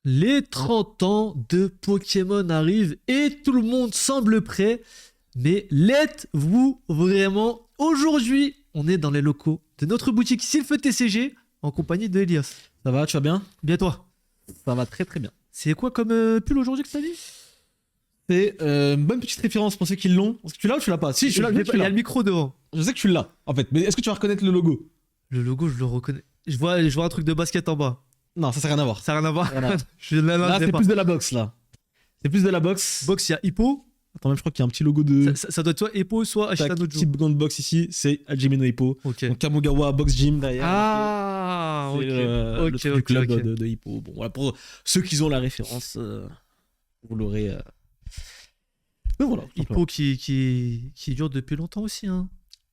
Les 30 ans de Pokémon arrivent et tout le monde semble prêt. Mais l'êtes-vous vraiment? Aujourd'hui, on est dans les locaux de notre boutique Sylphe TCG en compagnie de Elias. Ça va, tu vas bien? Bien toi? Ça va très très bien. C'est quoi comme pull aujourd'hui que t'as dit? C'est une bonne petite référence pour ceux qui l'ont. Est-ce que tu l'as ou tu l'as pas? Si, Il y a le micro devant. Je sais que tu l'as, en fait. Mais est-ce que tu vas reconnaître le logo? Le logo, je le reconnais. Je vois un truc de basket en bas. Non, ça n'a rien à voir. Ça n'a rien à voir. Rien à voir. Là, C'est plus de la boxe, là. C'est plus de la boxe. Box, il y a Hippo. Attends, même je crois qu'il y a un petit logo de... Ça doit être soit Hippo, soit Ashitanojo. Petite grande box ici, c'est Hajime no Hippo. Ok. Donc Kamogawa Box Gym derrière. Ah, C'est ok. le Ok, truc ok, du club ok. de Hippo. Bon, voilà, pour ceux qui ont la référence, vous l'aurez... Mais voilà. tout simplement. Hippo qui dure depuis longtemps aussi. Hein.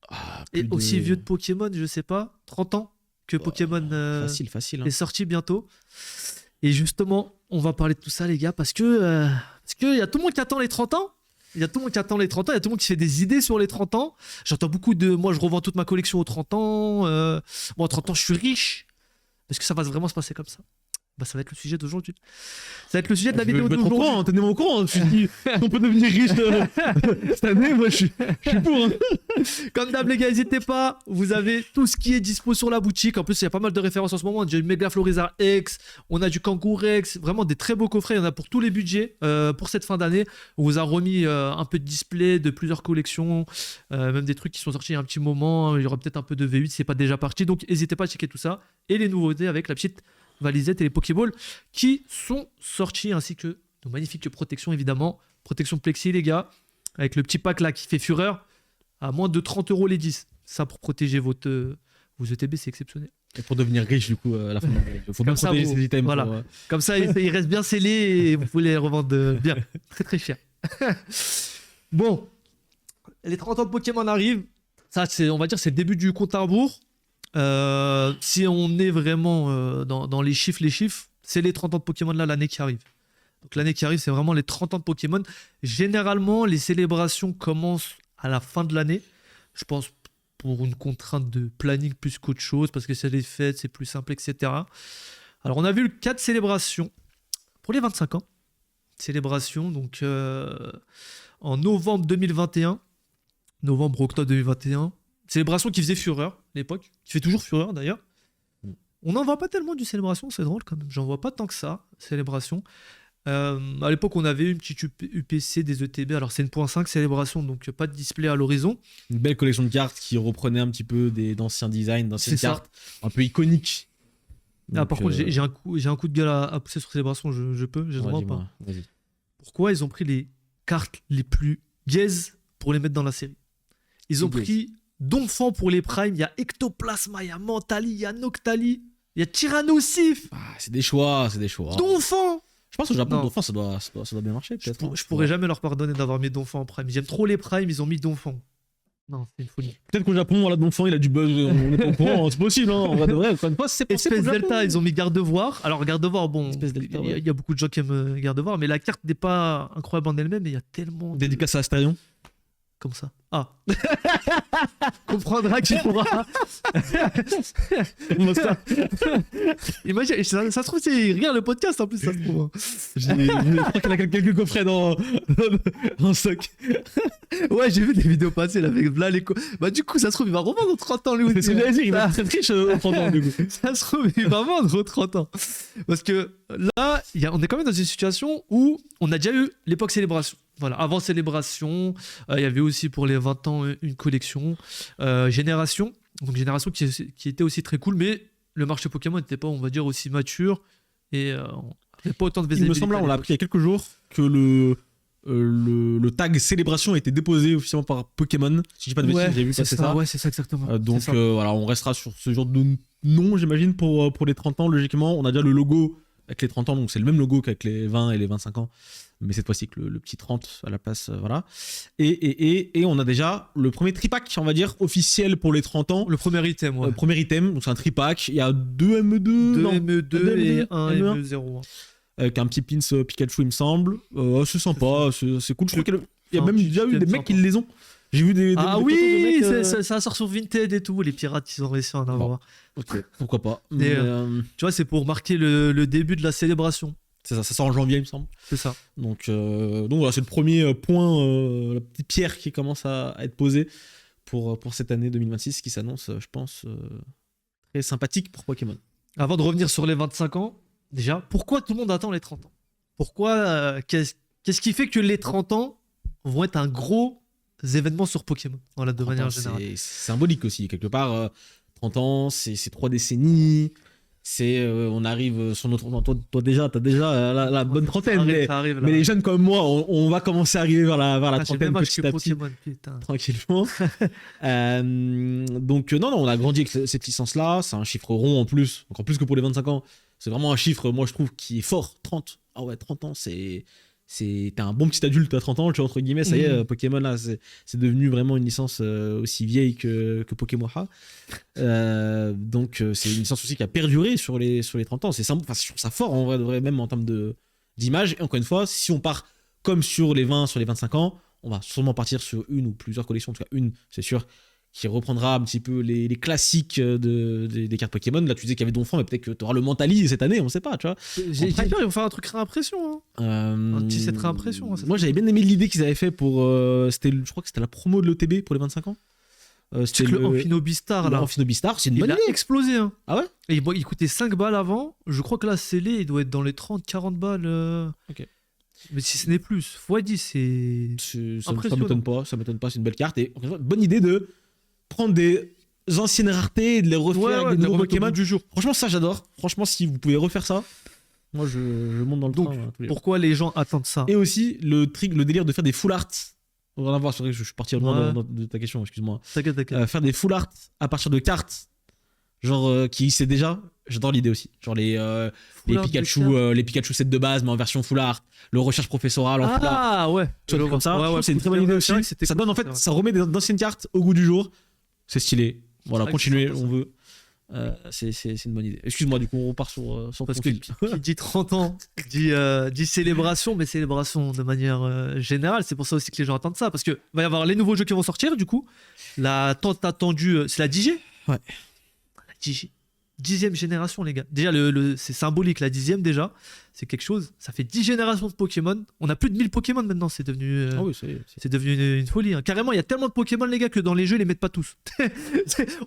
Ah, Et plus de- aussi vieux de Pokémon, je sais pas, 30 ans que Pokémon Facile. Hein. est sorti bientôt. Et justement, on va parler de tout ça, les gars, parce que y a tout le monde qui attend les 30 ans. Il y a tout le monde qui attend les 30 ans, il y a tout le monde qui fait des idées sur les 30 ans. J'entends beaucoup de... Moi, je revends toute ma collection aux 30 ans. Moi, à 30 ans, je suis riche. Est-ce que ça va vraiment se passer comme ça? Bah, ça va être le sujet d'aujourd'hui. Ça va être le sujet de la vidéo Je vais être au d'aujourd'hui. courant, tenez-moi au courant. Je me suis dit, si on peut devenir riche cette année, moi je suis pour. Hein. Comme d'hab, les gars, n'hésitez pas. Vous avez tout ce qui est dispo sur la boutique. En plus, il y a pas mal de références en ce moment. On a du Mega Florizard X, on a du Kangourex. Vraiment des très beaux coffrets. Il y en a pour tous les budgets pour cette fin d'année. On vous a remis un peu de display de plusieurs collections, même des trucs qui sont sortis il y a un petit moment. Il y aura peut-être un peu de V8 si c'est pas déjà parti. Donc, n'hésitez pas à checker tout ça. Et les nouveautés avec la petite valisette et les Pokéballs qui sont sortis, ainsi que nos magnifiques protections, évidemment. Protection plexi, les gars, avec le petit pack là qui fait fureur. À moins de 30 € les 10. Ça, pour protéger vos ETB, c'est exceptionnel. Et pour devenir riche, du coup, à la fin de l'année. Il faut bien Comme ça, protéger vous- ses items. voilà. Pour, Comme ça, il reste bien scellé et vous pouvez les revendre bien. Très, très cher. Bon, les 30 ans de Pokémon arrivent. Ça, on va dire, c'est le début du compte à rebours. Si on est vraiment dans les chiffres, c'est les 30 ans de Pokémon là, l'année qui arrive. Donc l'année qui arrive, c'est vraiment les 30 ans de Pokémon. Généralement, les célébrations commencent à la fin de l'année. Je pense pour une contrainte de planning plus qu'autre chose, parce que c'est les fêtes, c'est plus simple, etc. Alors on a vu 4 célébrations pour les 25 ans. Célébration, donc en novembre 2021. Novembre-octobre 2021. Célébration qui faisait fureur à l'époque, qui fait toujours fureur d'ailleurs. On n'en voit pas tellement du célébration, c'est drôle quand même. J'en vois pas tant que ça, célébration. À l'époque, on avait une petite UPC des ETB. Alors, c'est une 1.5 célébration, donc pas de display à l'horizon. Une belle collection de cartes qui reprenait un petit peu d'anciens designs, d'anciennes C'est ça. cartes, un peu iconiques. Par Donc, contre, j'ai un coup de gueule à pousser sur célébration, je peux, j'ai le droit ou dis-moi, pas? vas-y. Pourquoi ils ont pris les cartes les plus gaze pour les mettre dans la série? Ils ont Gaze. pris Donphan pour les primes. Il y a Ectoplasma, il y a Mentali, il y a Noctali, il y a Tyrannosif, Ah, c'est des choix. Donphan. Je pense au Japon, Non. Donphan, ça doit bien marcher, Je peut-être. je pourrais jamais leur pardonner d'avoir mis Donphan en prime. J'aime trop les primes, ils ont mis Donphan. Non, c'est une folie. Peut-être qu'au Japon, voilà, Donphan, il a du buzz, on est pas au courant, c'est possible, hein. En vrai de vrai, encore une fois, c'est possible. Espèce au Japon. Delta, ils ont mis Gardevoir. Alors, Gardevoir, bon, Espèce Delta, il y a- ouais. il y a beaucoup de gens qui aiment Gardevoir, mais la carte n'est pas incroyable en elle-même, mais il y a tellement. Dédicace à Astarion. Comme ça. Ah. Comprendra qui pourra. Imagine, ça se trouve, il regarde le podcast en plus, ça se trouve. hein. Je crois qu'il a quelques coffrets dans stock. Ouais, j'ai vu des vidéos passer là avec là, Bah, du coup, ça se trouve, il va revendre dans 30 ans, lui aussi. C'est ce que j'allais dire, il va Ça- être très riche au 30 ans, du coup. Ça se trouve, il va vendre aux 30 ans. Parce que là, on est quand même dans une situation où on a déjà eu l'époque célébration. Voilà, avant célébration, il y avait aussi pour les 20 ans une collection. Génération. Donc, Génération qui était aussi très cool, mais le marché Pokémon n'était pas, on va dire, aussi mature. Et on n'avait pas autant de Il me visibilité. semble, là, on à l'a appris il y a quelques jours, que le tag célébration a été déposé officiellement par Pokémon. Si je dis pas de bêtises, Ouais, j'ai vu c'est passer ça. ça. Ouais, c'est ça exactement. Donc C'est ça. voilà, on restera sur ce genre de nom, j'imagine, pour les 30 ans, logiquement. On a déjà le logo avec les 30 ans, donc c'est le même logo qu'avec les 20 et les 25 ans. Mais cette fois-ci, que le petit 30 à la place, voilà. Et on a déjà le premier tripack, on va dire, officiel pour les 30 ans. Le premier item, ouais. Premier item, donc c'est un tripack. Il y a 2 ME2, 2 non, ME2 et 1 ME1. ME01. Avec un petit pins Pikachu, il me semble. C'est sympa, c'est cool. Je crois qu'il y a un même petit déjà eu des item mecs qui sympa. les ont. J'ai vu des Ah photos de oui, mecs, ça sort sur Vinted et tout. Les pirates, ils ont réussi à en avoir. Ok, pourquoi pas. Mais, tu vois, c'est pour marquer le début de la célébration. C'est ça sort en janvier, il me semble. C'est ça. Donc voilà, c'est le premier point, la petite pierre qui commence à être posée pour cette année 2026 qui s'annonce, je pense, très sympathique pour Pokémon. Avant de revenir sur les 25 ans, déjà, pourquoi tout le monde attend les 30 ans? Pourquoi qu'est-ce qui fait que les 30 ans vont être un gros événement sur Pokémon, voilà, de 30 manière ans, générale? c'est symbolique aussi, quelque part. 30 ans, c'est 3 décennies. On arrive sur notre. Toi déjà, t'as déjà la bonne trentaine. Ça arrive, là. Mais les jeunes comme moi, on va commencer à arriver vers la J'ai le trentaine même âge petit que à petit. Pokémon, putain. Tranquillement. Donc, non, on a grandi avec cette licence-là. C'est un chiffre rond en plus, encore plus que pour les 25 ans. C'est vraiment un chiffre, moi, je trouve, qui est fort. 30. Ah ouais, 30 ans, t'es un bon petit adulte à 30 ans, tu vois, entre guillemets. Ça y est, Pokémon, là, c'est devenu vraiment une licence aussi vieille que Pokémon. Donc, c'est une licence aussi qui a perduré sur les 30 ans. C'est je trouve ça fort, en vrai, même en termes d'image. Et encore une fois, si on part comme sur les 20, sur les 25 ans, on va sûrement partir sur une ou plusieurs collections, en tout cas une, c'est sûr, qui reprendra un petit peu les classiques des cartes Pokémon. Là, tu disais qu'il y avait Donphan, mais peut-être que tu auras le Mentali cette année, on sait pas, tu vois. J'ai peur, ils vont faire un truc réimpression. Un petit set réimpression. Moi, j'avais bien aimé l'idée qu'ils avaient fait pour. Je crois que c'était la promo de l'ETB pour les 25 ans. C'était le Amphinobistar, là. Amphinobistar, c'est une Il bonne a idée. explosé. Hein. Ah ouais? Et il coûtait 5 balles avant. Je crois que là, scellé, il doit être dans les 30-40 balles. Ok. Mais si ce n'est plus, x10, Ça impressionnant. m'étonne pas, c'est une belle carte. Et encore une fois, bonne idée de prendre des anciennes raretés et de les refaire avec des nouveaux Pokémon du jour. Franchement, ça j'adore. Franchement, si vous pouvez refaire ça, moi je monte dans le Donc, train. Tous les jours. pourquoi les gens attendent ça? Et aussi le délire de faire des full art. On va voir, c'est vrai que je suis parti loin Ouais. de ta question, excuse-moi. T'inquiète. Faire des full art à partir de cartes, genre qui sait déjà. J'adore l'idée aussi. Genre les Pikachu set de base, mais en version full art. Le recherche professorale en full art. Ah ouais. Tu vois, comme ça. Ouais, Je trouve que c'est une très bonne idée aussi. Ça donne en fait, ça remet d'anciennes cartes au goût du jour. C'est stylé. Voilà, vrai que continuez, c'est sympa, on veut. C'est une bonne idée. Excuse-moi, du coup, on repart sur Parce ton que fil. qui dit 30 ans dit célébration, mais célébration de manière générale. C'est pour ça aussi que les gens attendent ça. Parce qu'il va y avoir les nouveaux jeux qui vont sortir, du coup. La tant attendue, c'est la DG. Ouais. La DG. 10e génération, les gars. Déjà, c'est symbolique, la 10e déjà. C'est quelque chose. Ça fait 10 générations de Pokémon. On a plus de 1000 Pokémon maintenant. C'est devenu. Ah oui, C'est devenu une folie. Hein. Carrément, il y a tellement de Pokémon, les gars, que dans les jeux, ils les mettent pas tous.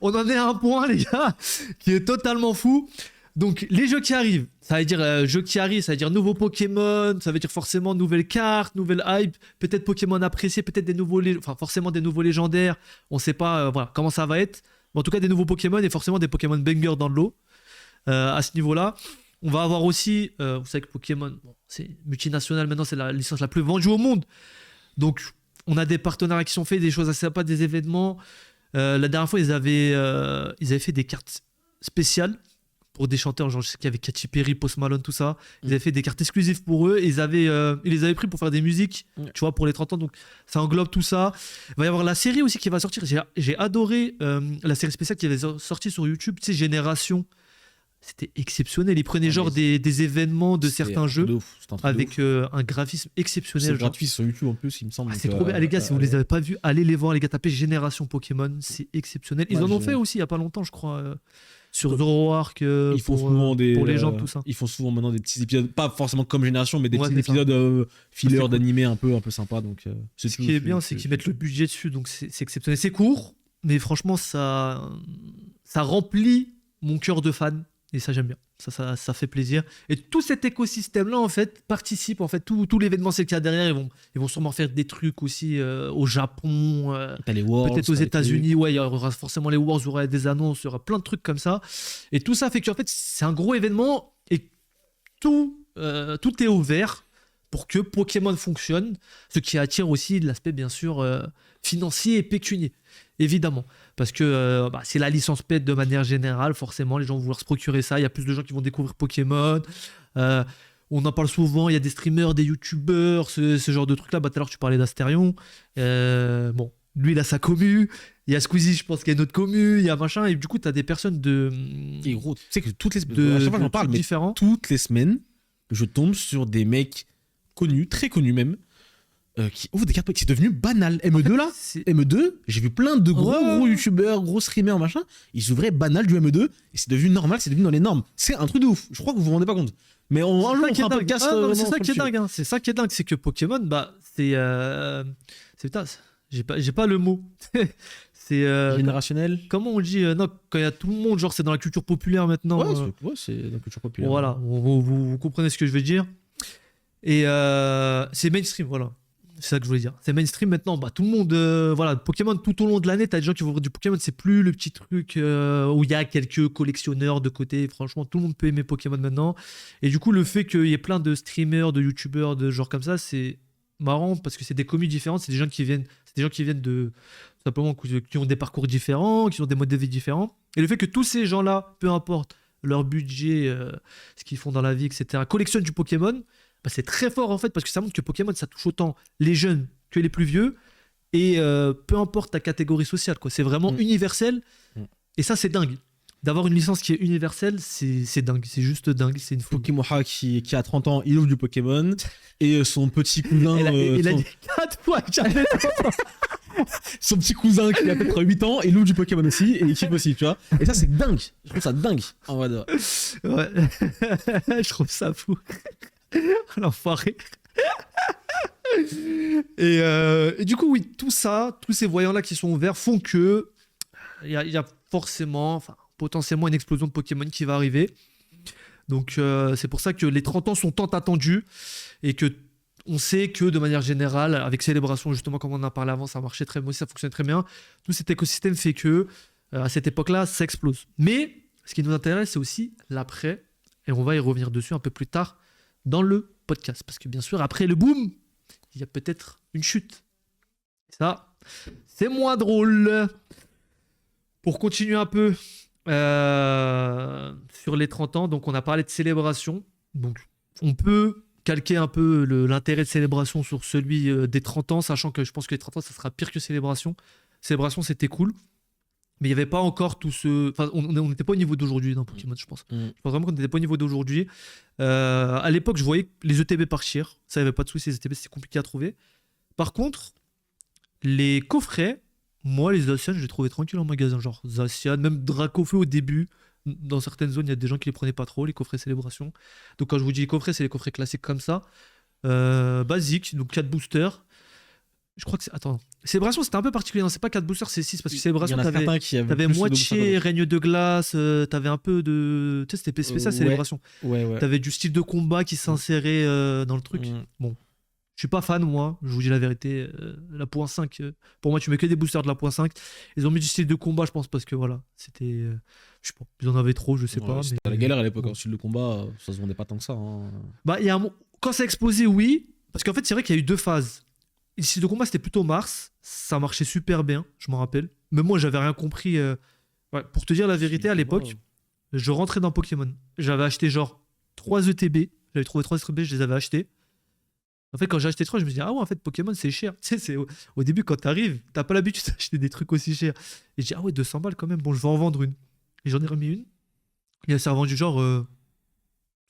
On en est à un point, les gars, qui est totalement fou. Donc, les jeux qui arrivent, ça veut dire jeux qui arrivent, ça veut dire nouveaux Pokémon, ça veut dire forcément nouvelles cartes, nouvelles hype, peut-être Pokémon appréciés, peut-être des nouveaux, forcément des nouveaux légendaires. On sait pas, voilà, comment ça va être. Mais en tout cas, des nouveaux Pokémon et forcément des Pokémon banger dans le lot. À ce niveau-là, on va avoir aussi, vous savez que Pokémon, bon, c'est multinational maintenant, c'est la licence la plus vendue au monde. Donc, on a des partenariats qui sont faits, des choses assez sympas, des événements. La dernière fois, ils avaient fait des cartes spéciales pour des chanteurs, genre je sais qu'il y avait Katy Perry, Post Malone, tout ça. Ils avaient fait des cartes exclusives pour eux et ils les avaient pris pour faire des musiques, tu vois, pour les 30 ans. Donc ça englobe tout ça. Il va y avoir la série aussi qui va sortir. J'ai adoré la série spéciale qui avait sorti sur YouTube, tu sais, Génération. C'était exceptionnel. Ils prenaient genre des événements de certains jeux avec un graphisme exceptionnel. C'est gratuit sur YouTube en plus, il me semble. C'est trop bien. Les gars, si vous les avez pas vus, allez les voir. Les gars, tapez Génération Pokémon, c'est exceptionnel. Ils en ont fait aussi il y a pas longtemps, je crois. Sur Zoroark, ils font souvent pour les gens, tout ça. Ils font souvent maintenant des petits épisodes, pas forcément comme Génération, mais des petits c'est épisodes filler cool. d'animé un peu sympa. Donc, ce qui est bien, c'est qu'ils mettent le budget dessus, donc c'est exceptionnel. C'est court, mais franchement, ça remplit mon cœur de fan, et ça j'aime bien. Ça fait plaisir. Et tout cet écosystème-là, en fait, participe. En fait, tout l'événementiel qu'il y a derrière, ils vont sûrement faire des trucs aussi au Japon, peut-être aux États-Unis. Ouais, il y aura forcément les Worlds, il y aura des annonces, il y aura plein de trucs comme ça. Et tout ça fait qu'en fait, c'est un gros événement et tout est ouvert pour que Pokémon fonctionne, ce qui attire aussi l'aspect, bien sûr, financier et pécunier, évidemment. Parce que c'est la licence PET de manière générale, forcément, les gens vont vouloir se procurer ça. Il y a plus de gens qui vont découvrir Pokémon. On en parle souvent, il y a des streamers, des youtubeurs, ce genre de trucs-là. Tout à l'heure, tu parlais d'Astérion. Bon, lui, il a sa commu. Il y a Squeezie, je pense qu'il y a une autre commu. Il y a machin. Et du coup, tu as des personnes de. Et gros, tu sais que toutes les semaines, à chaque fois j'en parle, mais différents. Toutes les semaines, je tombe sur des mecs connus, très connus même, qui ouvrent des cartes Pokémon. C'est devenu banal. ME2 là, ME2, j'ai vu plein de gros youtubeurs, gros streamers, machin, ils ouvraient banal du ME2 et c'est devenu normal, c'est devenu dans les normes. C'est un truc de ouf. Je crois que vous vous rendez pas compte. Mais un jour, on qui est fera un dingue. podcast. Ah, non, mais c'est vraiment ça qui est là-dessus. dingue. Hein. C'est ça qui est dingue, c'est que Pokémon, bah, putain, j'ai pas le mot. c'est Générationnel. comment on dit non, quand il y a tout le monde, genre c'est dans la culture populaire maintenant. Ouais, c'est la culture populaire. Voilà, vous comprenez ce que je veux dire. Et c'est mainstream, voilà. C'est ça que je voulais dire. C'est mainstream maintenant. Bah, tout le monde, voilà, Pokémon tout au long de l'année, t'as des gens qui vont voir du Pokémon. C'est plus le petit truc où il y a quelques collectionneurs de côté. Franchement, tout le monde peut aimer Pokémon maintenant. Et du coup, le fait qu'il y ait plein de streamers, de youtubeurs, de genre comme ça, c'est marrant parce que c'est des communes différentes. C'est des gens qui viennent de simplement qui ont des parcours différents, qui ont des modes de vie différents. Et le fait que tous ces gens-là, peu importe leur budget, ce qu'ils font dans la vie, etc., collectionnent du Pokémon. Bah, c'est très fort en fait parce que ça montre que Pokémon ça touche autant les jeunes que les plus vieux et peu importe ta catégorie sociale quoi. C'est vraiment universel et ça c'est dingue. D'avoir une licence qui est universelle, c'est dingue, c'est juste dingue, c'est une folie. Pokémoha qui a 30 ans, il ouvre du Pokémon et son petit cousin. Il a dit 4 fois que j'avais son petit cousin qui a peut-être 8 ans, il ouvre du Pokémon aussi et il kiffe aussi, tu vois. Et ça c'est dingue. Je trouve ça dingue. En vrai. Ouais. Je trouve ça fou. L'enfoiré. Et du coup, oui, tout ça, tous ces voyants-là qui sont ouverts font que il y a forcément, enfin, potentiellement une explosion de Pokémon qui va arriver. Donc, c'est pour ça que les 30 ans sont tant attendus et que on sait que de manière générale, avec Célébration, justement, comme on en a parlé avant, ça marchait très bien, ça fonctionnait très bien. Tout cet écosystème fait que, à cette époque-là, ça explose. Mais ce qui nous intéresse, c'est aussi l'après, et on va y revenir dessus un peu plus tard dans le podcast. Parce que bien sûr, après le boom, il y a peut-être une chute. Ça, c'est moins drôle. Pour continuer un peu sur les 30 ans, donc on a parlé de Célébration. Donc on peut calquer un peu l'intérêt de Célébration sur celui des 30 ans, sachant que je pense que les 30 ans, ça sera pire que Célébration. Célébration, c'était cool. Mais il n'y avait pas encore tout ce... Enfin, on n'était pas au niveau d'aujourd'hui dans Pokémon, je pense. Je pense vraiment qu'on n'était pas au niveau d'aujourd'hui. À l'époque, je voyais les ETB partir. Ça, il n'y avait pas de souci. Les ETB, c'était compliqué à trouver. Par contre, les coffrets, moi, les Zacian, je les trouvais tranquilles en magasin. Genre Zacian, même Dracofeu au début. Dans certaines zones, il y a des gens qui les prenaient pas trop, les coffrets Célébration. Donc, quand je vous dis les coffrets, c'est les coffrets classiques comme ça. Basiques, donc 4 boosters. Je crois que c'est... Attends. Célébration, c'était un peu particulier. Non, c'est pas 4 boosters, c'est 6. Parce que Célébration, t'avais moitié règne de glace, t'avais un peu de... Tu sais, c'était spécial, Célébration. Ouais. T'avais du style de combat qui s'insérait dans le truc. Bon. Je suis pas fan, moi. Je vous dis la vérité. La point 5, pour moi, tu mets que des boosters de la point 5. Ils ont mis du style de combat, je pense, parce que voilà. C'était... je sais pas. Ils en avaient trop, je sais pas. C'était la galère à l'époque. En style de combat, ça se vendait pas tant que ça. Hein. Bah, quand ça a explosé, oui. Parce qu'en fait, c'est vrai qu'il y a eu 2 phases. Le style de combat, c'était plutôt Mars. Ça marchait super bien, je m'en rappelle. Mais moi, j'avais rien compris. Ouais, pour te dire la vérité, à l'époque, je rentrais dans Pokémon. J'avais acheté genre 3 ETB. J'avais trouvé 3 ETB, je les avais achetés. En fait, quand j'ai acheté 3, je me suis dit, ah ouais, en fait, Pokémon, c'est cher. Tu sais, au début, quand t'arrives, t'as pas l'habitude d'acheter des trucs aussi chers. Et je dis, ah ouais, 200 balles quand même. Bon, je vais en vendre une. Et j'en ai remis une. Et ça a vendu genre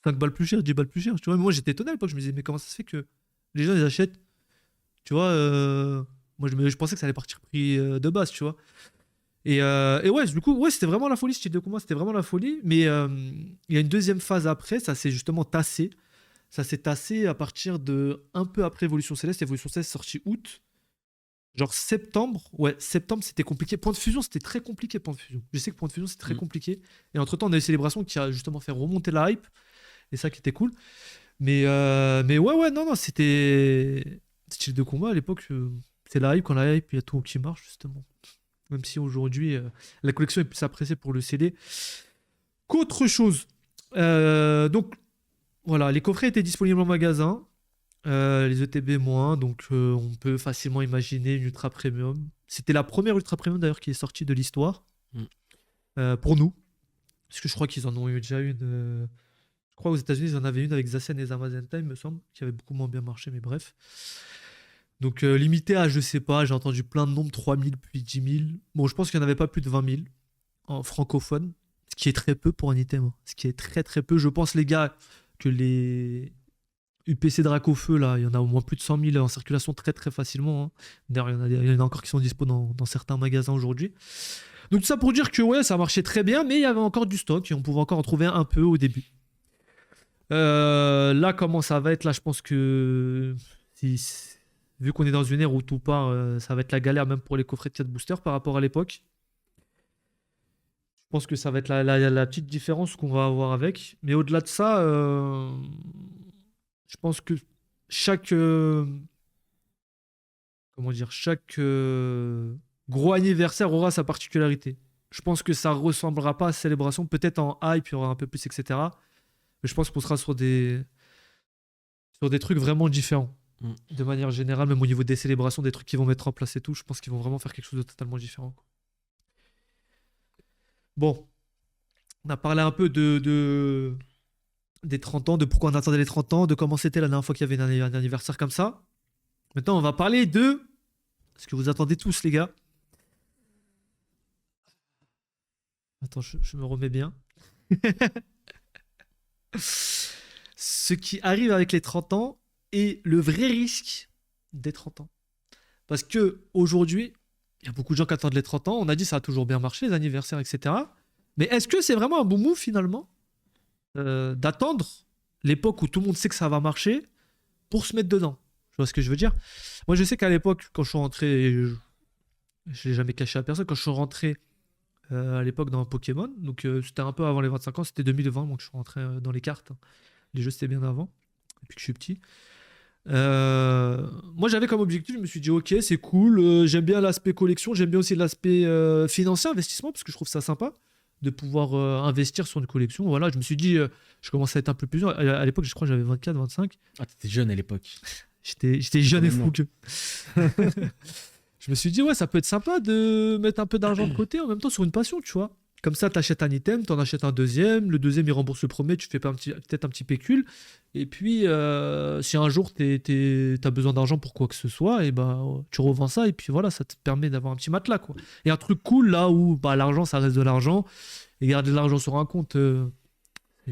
5 balles plus cher, 10 balles plus cher. Tu vois, mais moi, j'étais étonné à l'époque. Je me disais, mais comment ça se fait que les gens les achètent? Tu vois, moi je pensais que ça allait partir prix de base, tu vois. Et ouais, du coup, ouais, c'était vraiment la folie, ce style de combat, c'était vraiment la folie. Mais il y a une deuxième phase après, ça s'est justement tassé. Ça s'est tassé à partir de un peu après Évolution Céleste. Évolution Céleste sorti août. Genre septembre. Ouais, septembre, c'était compliqué. Point de fusion, c'était très compliqué, Point de fusion. Je sais que Point de fusion, c'est très compliqué. Et entre-temps, on a eu Célébration qui a justement fait remonter la hype. Et ça qui était cool. Mais ouais, non, c'était... Style de combat à l'époque, c'est la hype. Quand la hype, il y a tout qui marche, justement. Même si aujourd'hui, la collection est plus appréciée pour le CD qu'autre chose. Donc, voilà, les coffrets étaient disponibles en magasin. Les ETB moins, donc on peut facilement imaginer une Ultra Premium. C'était la première Ultra Premium d'ailleurs qui est sortie de l'histoire. Pour nous. Parce que je crois qu'ils en ont eu déjà une... Je crois aux États-Unis, ils en avaient une avec Zacian et Zamazenta, il me semble, qui avait beaucoup moins bien marché, mais bref. Donc limité à, je sais pas, j'ai entendu plein de nombres, 3000 puis 10 000. Bon, je pense qu'il n'y en avait pas plus de 20 000 en francophone, ce qui est très peu pour un item. Hein. Ce qui est très très peu. Je pense, les gars, que les UPC Dracofeu, là, il y en a au moins plus de 100 000 en circulation très très facilement. Hein. D'ailleurs, il y en a encore qui sont dispo dans certains magasins aujourd'hui. Donc tout ça pour dire que ouais, ça marchait très bien, mais il y avait encore du stock et on pouvait encore en trouver un peu au début. Là, comment ça va être? Là, je pense que vu qu'on est dans une ère où tout part, ça va être la galère même pour les coffrets de 4 boosters par rapport à l'époque. Je pense que ça va être la petite différence qu'on va avoir avec. Mais au-delà de ça, je pense que chaque, comment dire, chaque gros anniversaire aura sa particularité. Je pense que ça ressemblera pas à célébration. Peut-être en hype, il y aura un peu plus, etc. Mais je pense qu'on sera sur des trucs vraiment différents. Mm. De manière générale, même au niveau des célébrations, des trucs qu'ils vont mettre en place et tout, je pense qu'ils vont vraiment faire quelque chose de totalement différent. Bon, on a parlé un peu des 30 ans, de pourquoi on attendait les 30 ans, de comment c'était la dernière fois qu'il y avait un anniversaire comme ça. Maintenant, on va parler de ce que vous attendez tous, les gars. Attends, je me remets bien. Ce qui arrive avec les 30 ans et le vrai risque des 30 ans. Parce que aujourd'hui, il y a beaucoup de gens qui attendent les 30 ans. On a dit ça a toujours bien marché, les anniversaires, etc. Mais est-ce que c'est vraiment un bon move finalement d'attendre l'époque où tout le monde sait que ça va marcher pour se mettre dedans? Tu vois ce que je veux dire? Moi, je sais qu'à l'époque, quand je suis rentré, et je l'ai jamais caché à personne, quand je suis rentré à l'époque dans Pokémon, donc c'était un peu avant les 25 ans, c'était 2020, donc je suis rentré dans les cartes. Les jeux, c'était bien avant, depuis que je suis petit. Moi, j'avais comme objectif, je me suis dit, ok, c'est cool, j'aime bien l'aspect collection, j'aime bien aussi l'aspect financier, investissement, parce que je trouve ça sympa de pouvoir investir sur une collection. Voilà, je me suis dit, je commençais à être un peu plus jeune. À l'époque, je crois que j'avais 24, 25. Ah, t'étais jeune à l'époque. J'étais jeune et Complètement. fougueux. Je me suis dit, ouais, ça peut être sympa de mettre un peu d'argent de côté en même temps sur une passion, tu vois. Comme ça, t'achètes un item, t'en achètes un deuxième, le deuxième il rembourse le premier, tu fais peut-être un petit pécule. Et puis, si un jour t'as besoin d'argent pour quoi que ce soit, et ben tu revends ça, et puis voilà, ça te permet d'avoir un petit matelas, quoi. Et un truc cool là où bah, l'argent, ça reste de l'argent, et garder de l'argent sur un compte,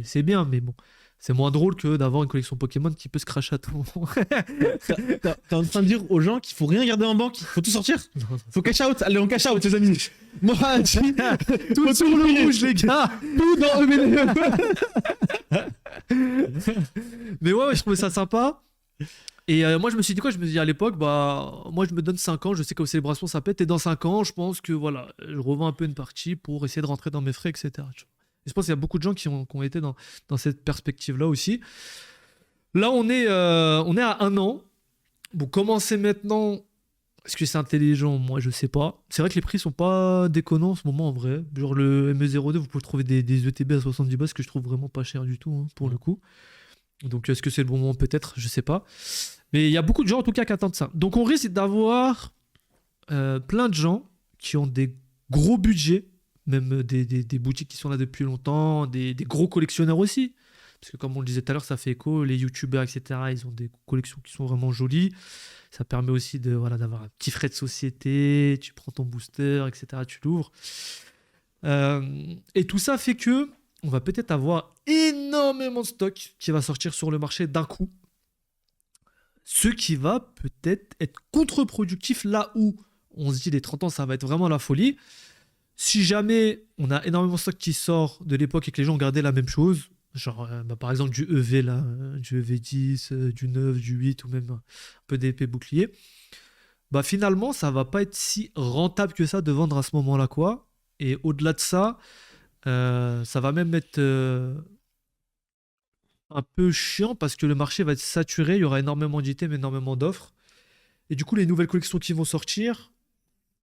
c'est bien, mais bon. C'est moins drôle que d'avoir une collection Pokémon qui peut se cracher à tout moment. T'es en train de dire aux gens qu'il faut rien garder en banque, il faut tout sortir. Non, non. Faut cash out, allez on cash out les amis. Moi, Tout sur le rouge, les gars. tout dans Mais ouais, je trouvais ça sympa. Et moi, je me suis dit quoi? Je me suis dit à l'époque, bah, moi, je me donne 5 ans. Je sais qu'aux célébrations, ça pète. Et dans 5 ans, je pense que voilà, je revends un peu une partie pour essayer de rentrer dans mes frais, etc. Tu vois. Et je pense qu'il y a beaucoup de gens qui ont été dans cette perspective-là aussi. Là, on est à 1 an. Bon, commencer maintenant. Est-ce que c'est intelligent? Moi, je sais pas. C'est vrai que les prix sont pas déconnants en ce moment, en vrai. Genre le ME02, vous pouvez trouver des ETB à 70 balles, ce que je trouve vraiment pas cher du tout, hein, pour le coup. Donc, est-ce que c'est le bon moment? Peut-être, je sais pas. Mais il y a beaucoup de gens, en tout cas, qui attendent ça. Donc, on risque d'avoir plein de gens qui ont des gros budgets, même des boutiques qui sont là depuis longtemps, des gros collectionneurs aussi. Parce que, comme on le disait tout à l'heure, ça fait écho. Les youtubeurs, etc., ils ont des collections qui sont vraiment jolies. Ça permet aussi voilà, d'avoir un petit frais de société. Tu prends ton booster, etc., tu l'ouvres. Et tout ça fait que on va peut-être avoir énormément de stock qui va sortir sur le marché d'un coup. Ce qui va peut-être être contre-productif là où on se dit les 30 ans, ça va être vraiment la folie. Si jamais on a énormément de stock qui sort de l'époque et que les gens ont gardé la même chose, genre bah, par exemple du EV là, du EV10, du 9, du 8 ou même un peu d'épée bouclier, bah finalement ça va pas être si rentable que ça de vendre à ce moment-là, quoi. Et au-delà de ça, ça va même être un peu chiant parce que le marché va être saturé, il y aura énormément d'items, énormément d'offres. Et du coup, les nouvelles collections qui vont sortir,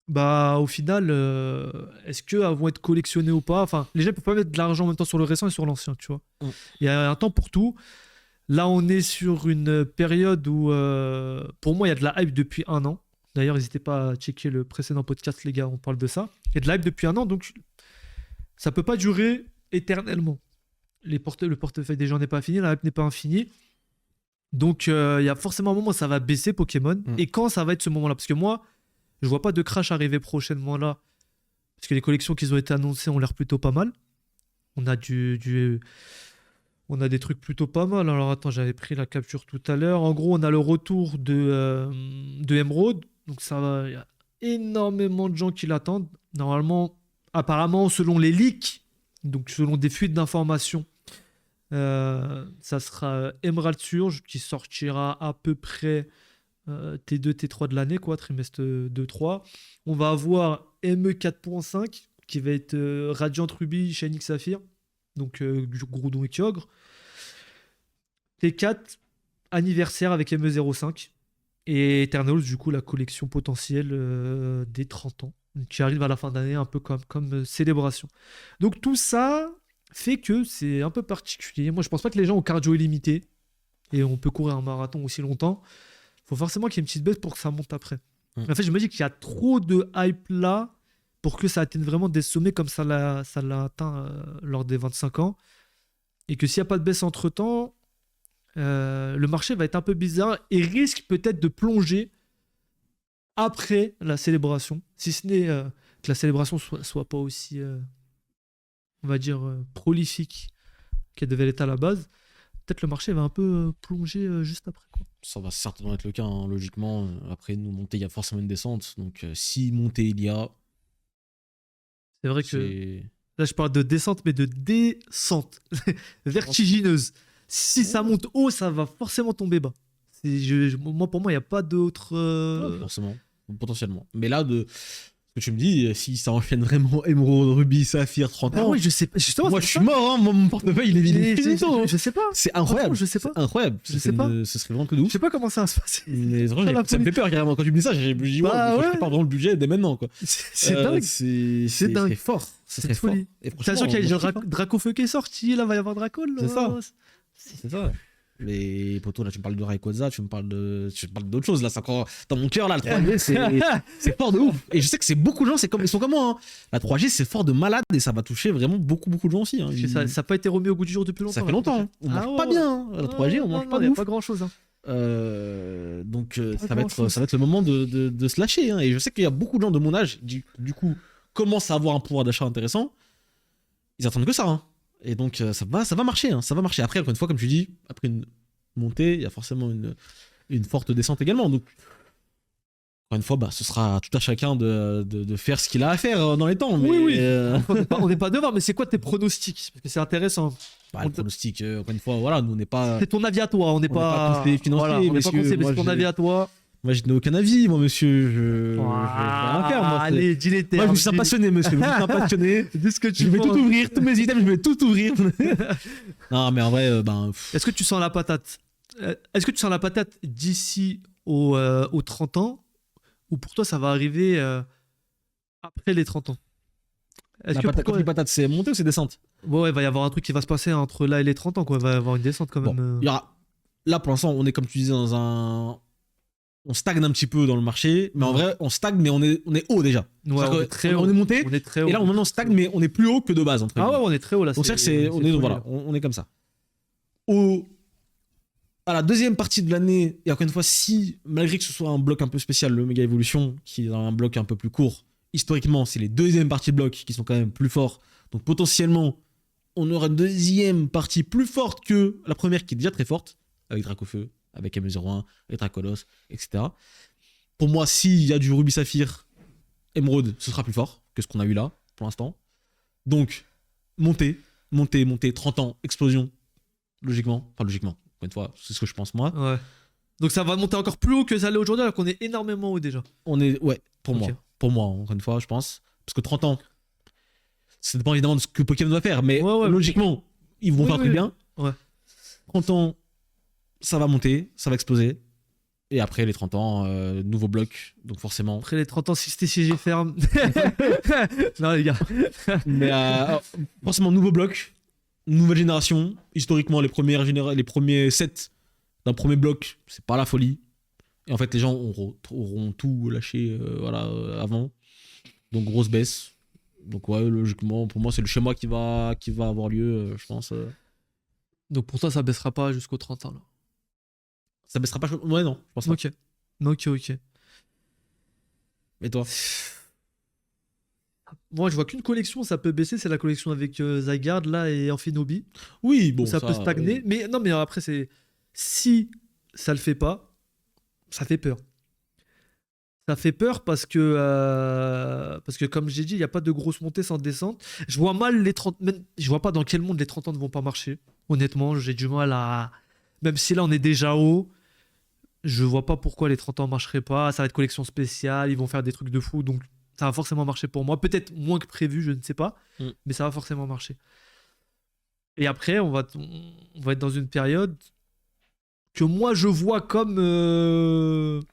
bah au final, est-ce qu'elles vont être collectionnées ou pas? Enfin, les gens ne peuvent pas mettre de l'argent en même temps sur le récent et sur l'ancien, tu vois. Mm. Il y a un temps pour tout. Là, on est sur une période où, pour moi, il y a de la hype depuis 1 an. D'ailleurs, n'hésitez pas à checker le précédent podcast, les gars, on parle de ça. Il y a de la hype depuis 1 an, donc ça peut pas durer éternellement. Le portefeuille des gens n'est pas fini, la hype n'est pas infinie. Donc, il y a forcément un moment où ça va baisser Pokémon. Et quand ça va être ce moment-là? Parce que moi, je vois pas de crash arriver prochainement là. Parce que les collections qui ont été annoncées ont l'air plutôt pas mal. On a on a des trucs plutôt pas mal. Alors attends, j'avais pris la capture tout à l'heure. En gros, on a le retour de Emerald. Donc ça va, il y a énormément de gens qui l'attendent. Normalement, apparemment, selon les leaks, donc selon des fuites d'informations, Ça sera Emerald Surge qui sortira à peu près T2, T3 de l'année, quoi, trimestre 2-3. On va avoir ME 4.5 qui va être Radiant Ruby, Shining Sapphire, donc Groudon et Kyogre. T4 anniversaire avec ME 05 et Eternals, du coup, la collection potentielle des 30 ans qui arrive à la fin d'année, un peu comme célébration. Donc tout ça fait que c'est un peu particulier. Moi, je pense pas que les gens ont cardio illimité et on peut courir un marathon aussi longtemps. Faut forcément qu'il y ait une petite baisse pour que ça monte après. En fait, je me dis qu'il y a trop de hype là pour que ça atteigne vraiment des sommets comme ça l'a atteint lors des 25 ans. Et que s'il n'y a pas de baisse entre-temps, le marché va être un peu bizarre et risque peut-être de plonger après la célébration. Si ce n'est que la célébration soit pas aussi, on va dire, prolifique qu'elle devait l'être à la base. Peut-être le marché va un peu plonger juste après, quoi. Ça va certainement être le cas, hein, logiquement. Après, nous, montée, il y a forcément une descente. Donc, si montée il y a, C'est vrai que c'est. là, je parle de descente, mais de descente vertigineuse. Si ça monte haut, ça va forcément tomber bas. Moi, pour moi, il n'y a pas d'autre. Ouais, forcément, potentiellement. Mais là, de ce que tu me dis, si ça enchaîne vraiment Émeraude, Rubis, Saphir, 30 Ah ans, oui, je sais pas. Justement, moi c'est je ça. suis mort, hein, mon portefeuille il est finito, hein. Je sais pas. C'est incroyable. Franchement, je sais pas. C'est incroyable. Je sais pas. Ce serait vraiment que de Je ouf. sais pas comment ça va se passer. Mais Ça vraiment, la ça me fait peur carrément. Quand tu me dis ça, je me dis, Bah ouais, ouais. je prépare vraiment le budget dès maintenant, quoi. C'est dingue. C'est dingue. C'est fort. C'est très fort. folie. Et T'as sûr qu'il y a moi, je kiffe, hein. Dracofeu qui est sorti, là, va y avoir Dracon. Là. C'est ça. C'est ça. Mais poto, là, tu me parles de Rayquaza, tu me parles d'autres choses. Là, c'est encore dans mon cœur, là, le 3G, c'est fort de ouf. Et je sais que c'est beaucoup de gens, ils sont comme moi, hein. La 3G, c'est fort de malade et ça va toucher vraiment beaucoup, beaucoup de gens aussi, hein. Ça n'a pas été remis au goût du jour depuis longtemps. Ça fait longtemps, hein. On mange pas bien, hein. La 3G, on mange pas Il n'y de a ouf. pas grand chose. Hein. Donc ça va être le moment de se lâcher, hein. Et je sais qu'il y a beaucoup de gens de mon âge du coup commencent à avoir un pouvoir d'achat intéressant. Ils attendent que ça, hein. Et donc ça va marcher, hein. Ça va marcher. Après, encore une fois, comme tu dis, après une montée, il y a forcément une forte descente également. Donc encore une fois, ce sera tout à chacun de faire ce qu'il a à faire dans les temps. Mais, oui. On n'est pas devant, mais c'est quoi tes pronostics? Parce que c'est intéressant. Le pronostic, encore une fois, voilà, nous on n'est pas. C'est ton avis à toi, on n'est pas conseiller financier, voilà, on n'est pas messieurs. conseiller, mais Moi, c'est ton avis à toi. Moi, je n'ai aucun avis, moi, monsieur. Je vais rien faire, moi. Allez, dis les termes. Moi, je suis un passionné, monsieur. Je suis un passionné. Dis ce que tu Je vais penses. tout ouvrir, tous mes items, je vais tout ouvrir. Non, mais en vrai, Est-ce que tu sens la patate? Est-ce que tu sens la patate d'ici aux 30 ans? Ou pour toi, ça va arriver après les 30 ans? Est-ce que quand pourquoi... tu dis patate, c'est montée ou c'est descente? Bon, ouais, il va y avoir un truc qui va se passer entre là et les 30 ans, quoi. Il va y avoir une descente quand même. Bon, il y aura... Là, pour l'instant, on est, comme tu disais, dans un... On stagne un petit peu dans le marché, mais en vrai, on stagne, mais on est haut déjà. Ouais, on est très haut. On est monté, On est très haut. et là, on stagne, mais on est plus haut que de base. Entre ah ouais, on est très haut là. Donc, on est comme ça. À la deuxième partie de l'année, et encore une fois, si, malgré que ce soit un bloc un peu spécial, le Méga Evolution, qui est dans un bloc un peu plus court, historiquement, c'est les deuxièmes parties de bloc qui sont quand même plus forts. Donc potentiellement, on aura une deuxième partie plus forte que la première qui est déjà très forte, avec Dracofeu, avec M01, avec Dracolos, etc. Pour moi, s'il y a du Ruby Saphir, Émeraude, ce sera plus fort que ce qu'on a eu là, pour l'instant. Donc, montée, 30 ans, explosion, logiquement. Enfin, logiquement. Encore une fois, c'est ce que je pense moi. Ouais. Donc ça va monter encore plus haut que ça l'est aujourd'hui, alors qu'on est énormément haut déjà. On est, ouais, pour Ok. moi. Pour moi, encore une fois, je pense. Parce que 30 ans, ça dépend évidemment de ce que Pokémon va faire, mais Ouais. logiquement, ils vont faire un truc bien. Ouais. 30 ans, ça va monter, ça va exploser. Et après, les 30 ans, nouveau bloc, donc forcément. Après les 30 ans, si TCG ferme. Non, les gars. Mais forcément, nouveau bloc, nouvelle génération. Historiquement, les premiers sets d'un premier bloc, c'est pas la folie. Et en fait, les gens auront tout lâché avant. Donc, grosse baisse. Donc, ouais, logiquement, pour moi, c'est le schéma qui va avoir lieu, je pense. Donc pour toi, ça baissera pas jusqu'aux 30 ans là. Ça baissera pas. Ouais, non, je pense pas. Ok. Et toi? Moi, je vois qu'une collection, ça peut baisser, c'est la collection avec Zygarde là et Amphinobi. Oui, bon. Ça peut stagner. Mais non, mais après, c'est. Si ça le fait pas, ça fait peur. Ça fait peur parce que comme j'ai dit, il n'y a pas de grosse montée sans descente. Je vois mal les 30. Je vois pas dans quel monde les 30 ans ne vont pas marcher. Honnêtement, j'ai du mal à... Même si là, on est déjà haut, je vois pas pourquoi les 30 ans marcheraient pas. Ça va être collection spéciale, ils vont faire des trucs de fou, donc ça va forcément marcher pour moi. Peut-être moins que prévu, je ne sais pas, mais ça va forcément marcher. Et après, on va être dans une période que moi, je vois comme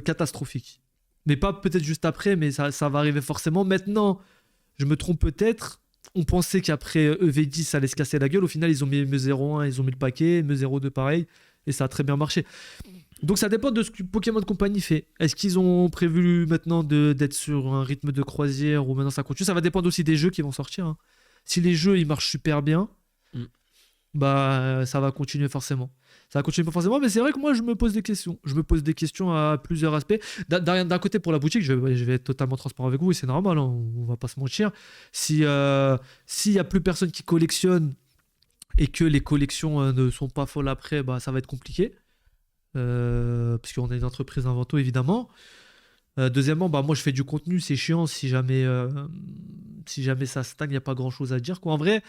catastrophique. Mais pas peut-être juste après, mais ça va arriver forcément. Maintenant, je me trompe peut-être. On pensait qu'après EV10, ça allait se casser la gueule. Au final, ils ont mis ME01, ils ont mis le paquet, ME02 pareil, et ça a très bien marché. Donc ça dépend de ce que Pokémon Company fait. Est-ce qu'ils ont prévu maintenant d'être sur un rythme de croisière ou maintenant ça continue? Ça va dépendre aussi des jeux qui vont sortir. Hein. Si les jeux ils marchent super bien, bah ça va continuer forcément. Ça va continuer pas forcément, mais c'est vrai que moi je me pose des questions. Je me pose des questions à plusieurs aspects. D'un côté pour la boutique, je vais être totalement transparent avec vous et c'est normal, hein, on va pas se mentir. S'il y a plus personne qui collectionne et que les collections ne sont pas folles après, bah ça va être compliqué. Parce qu'on est une entreprise invento évidemment. Deuxièmement, bah moi je fais du contenu, c'est chiant si jamais ça stagne, il n'y a pas grand chose à dire quoi. En vrai,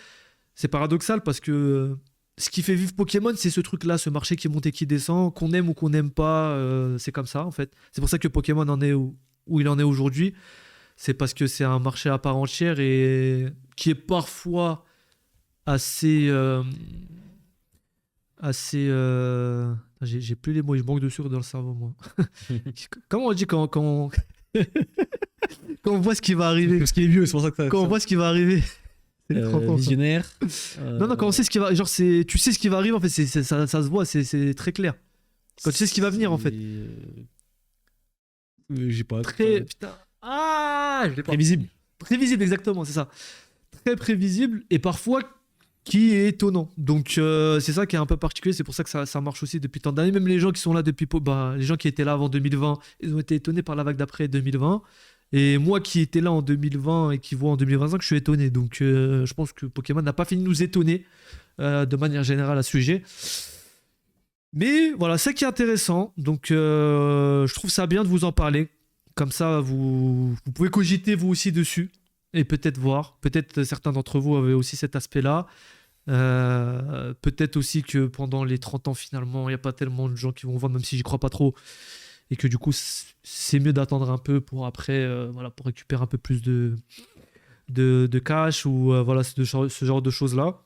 c'est paradoxal parce que ce qui fait vivre Pokémon, c'est ce truc-là, ce marché qui monte et qui descend, qu'on aime ou qu'on n'aime pas, c'est comme ça en fait. C'est pour ça que Pokémon en est où il en est aujourd'hui. C'est parce que c'est un marché à part entière et qui est parfois assez. J'ai plus les mots, je manque de sucre dans le cerveau, moi. Comment on dit quand quand on voit ce qui va arriver? Parce qu'il est vieux, c'est pour ça que ça. Quand on voit ce qui va arriver. C'est les 30 ans, ça. Visionnaire. Non, quand on sait ce qui va. Genre, tu sais ce qui va arriver, en fait, ça se voit, c'est très clair. Quand tu sais ce qui va venir, en fait. J'ai pas. Très. Putain. Ah, je l'ai pas. Prévisible. Prévisible, exactement, c'est ça. Très prévisible et parfois qui est étonnant. Donc, c'est ça qui est un peu particulier. C'est pour ça que ça marche aussi depuis tant d'années. Même les gens qui sont là depuis. Les gens qui étaient là avant 2020, ils ont été étonnés par la vague d'après 2020. Et moi qui étais là en 2020 et qui vois en 2025, je suis étonné. Donc, je pense que Pokémon n'a pas fini de nous étonner de manière générale à ce sujet. Mais voilà, c'est qui est intéressant. Donc, je trouve ça bien de vous en parler. Comme ça, vous pouvez cogiter vous aussi dessus et peut-être voir. Peut-être certains d'entre vous avaient aussi cet aspect-là. Peut-être aussi que pendant les 30 ans, finalement, il n'y a pas tellement de gens qui vont vendre, même si j'y crois pas trop. Et que du coup, c'est mieux d'attendre un peu pour après, pour récupérer un peu plus de cash ou voilà, ce genre de choses-là.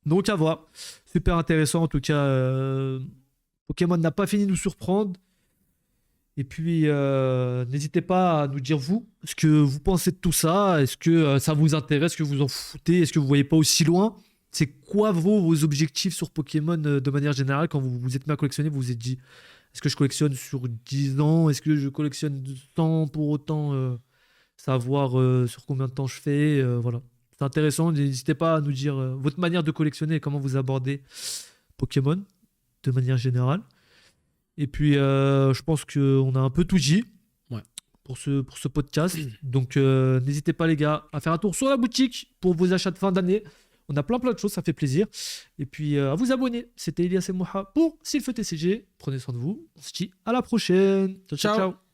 Donc à voir. Super intéressant en tout cas. Pokémon n'a pas fini de nous surprendre. Et puis, n'hésitez pas à nous dire vous, ce que vous pensez de tout ça. Est-ce que ça vous intéresse? Est-ce que vous en foutez? Est-ce que vous voyez pas aussi loin? C'est quoi vos objectifs sur Pokémon de manière générale quand vous vous êtes mis à collectionner? Vous vous êtes dit, est-ce que je collectionne sur 10 ans? Est-ce que je collectionne sans pour autant savoir sur combien de temps je fais? Voilà. C'est intéressant. N'hésitez pas à nous dire votre manière de collectionner et comment vous abordez Pokémon de manière générale. Et puis, je pense qu'on a un peu tout dit pour ce podcast. Donc, n'hésitez pas, les gars, à faire un tour sur la boutique pour vos achats de fin d'année. On a plein de choses, ça fait plaisir. Et puis, à vous abonner. C'était Elias et Moha pour Sylphe TCG. Prenez soin de vous. On se dit à la prochaine. Ciao, ciao.